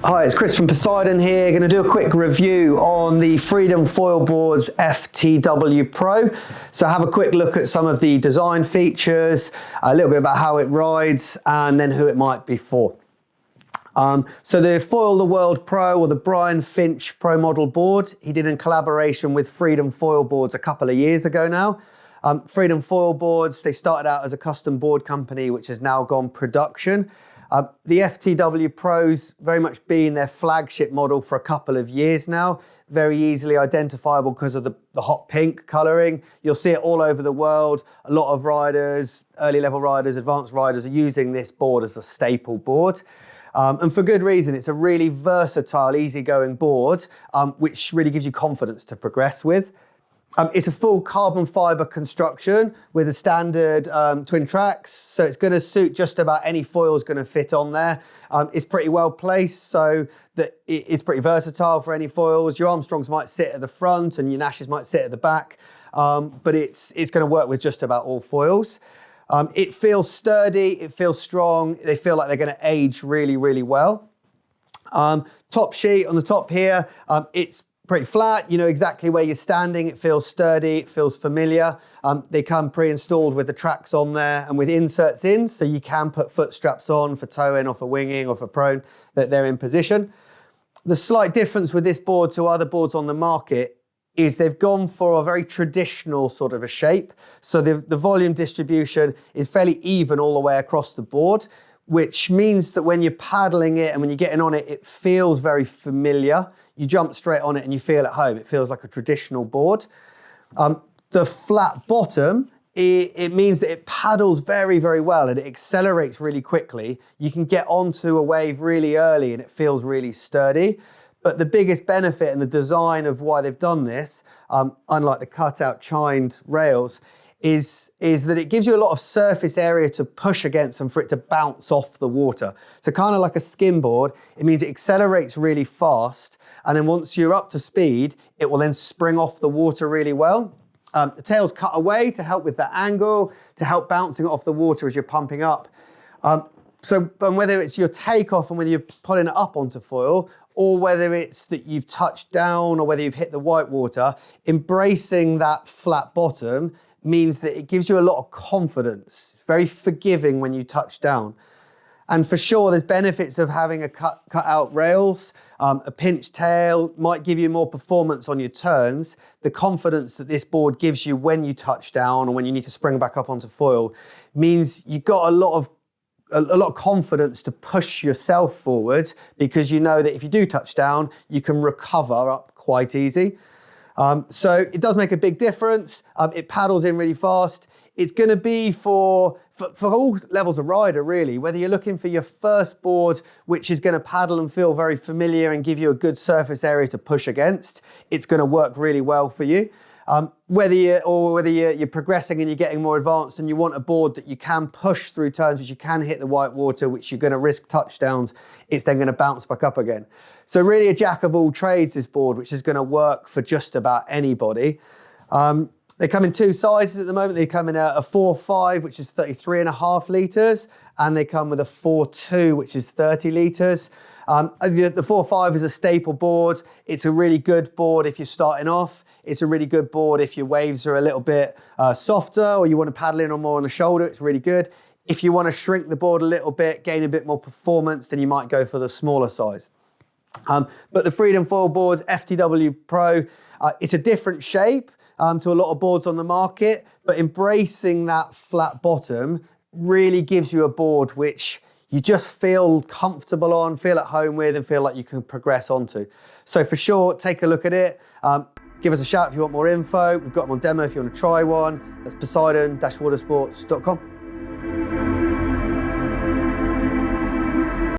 Hi, it's Chris from Poseidon here. Going to do a quick review on the Freedom Foil Boards FTW Pro. So have a quick look at some of the design features, a little bit about how it rides, and then who it might be for. So the Foil the World Pro, or the Brian Finch Pro Model board, he did in collaboration with Freedom Foil Boards a couple of years ago now. Freedom Foil Boards, they started out as a custom board company which has now gone production. The FTW Pro's very much been their flagship model for a couple of years now. Very easily identifiable because of the hot pink colouring. You'll see it all over the world. A lot of riders, early level riders, advanced riders are using this board as a staple board. And for good reason. It's a really versatile, easygoing board, which really gives you confidence to progress with. It's a full carbon fibre construction with a standard twin tracks, so it's going to suit just about any foil's going to fit on there. It's pretty well placed, so that it's pretty versatile for any foils. Your Armstrongs might sit at the front and your Nashes might sit at the back, but it's going to work with just about all foils. It feels sturdy, it feels strong, they feel like they're going to age really, really well. Top sheet on the top here, it's pretty flat, you know exactly where you're standing, it feels sturdy, it feels familiar. They come pre-installed with the tracks on there and with inserts in, so you can put foot straps on for towing or for winging or for prone, that they're in position. The slight difference with this board to other boards on the market is they've gone for a very traditional sort of a shape. So the volume distribution is fairly even all the way across the board, which means that when you're paddling it and when you're getting on it, it feels very familiar. You jump straight on it and you feel at home. It feels like a traditional board. The flat bottom, it means that it paddles very, very well and it accelerates really quickly. You can get onto a wave really early and it feels really sturdy. But the biggest benefit in the design of why they've done this, unlike the cutout chined rails, is that it gives you a lot of surface area to push against and for it to bounce off the water. So kind of like a skimboard, it means it accelerates really fast, and then once you're up to speed, it will then spring off the water really well. The tail's cut away to help with that angle, to help bouncing off the water as you're pumping up. So whether it's your takeoff and whether you're pulling it up onto foil, or whether it's that you've touched down or whether you've hit the white water, embracing that flat bottom means that it gives you a lot of confidence. It's very forgiving when you touch down. And for sure, there's benefits of having a cut out rails. A pinch tail might give you more performance on your turns. The confidence that this board gives you when you touch down or when you need to spring back up onto foil means you've got a lot of confidence to push yourself forward, because you know that if you do touch down, you can recover up quite easy. So it does make a big difference. It paddles in really fast. It's going to be for all levels of rider, really. Whether you're looking for your first board, which is going to paddle and feel very familiar and give you a good surface area to push against, it's going to work really well for you. Whether you're progressing and you're getting more advanced and you want a board that you can push through turns, which you can hit the white water, which you're going to risk touchdowns, it's then going to bounce back up again. So really a jack of all trades, this board, which is going to work for just about anybody. They come in two sizes at the moment. They come in a 4.5, which is 33.5 litres, and they come with a 4.2, which is 30 litres. The 4.5 is a staple board. It's a really good board if you're starting off. It's a really good board if your waves are a little bit softer or you want to paddle in or more on the shoulder. It's really good. If you want to shrink the board a little bit, gain a bit more performance, then you might go for the smaller size. But the Freedom Foil Boards FTW Pro, it's a different shape to a lot of boards on the market, but embracing that flat bottom really gives you a board which you just feel comfortable on, feel at home with, and feel like you can progress onto. So for sure, take a look at it. Give us a shout if you want more info. We've got them on demo if you want to try one. That's Poseidon-watersports.com.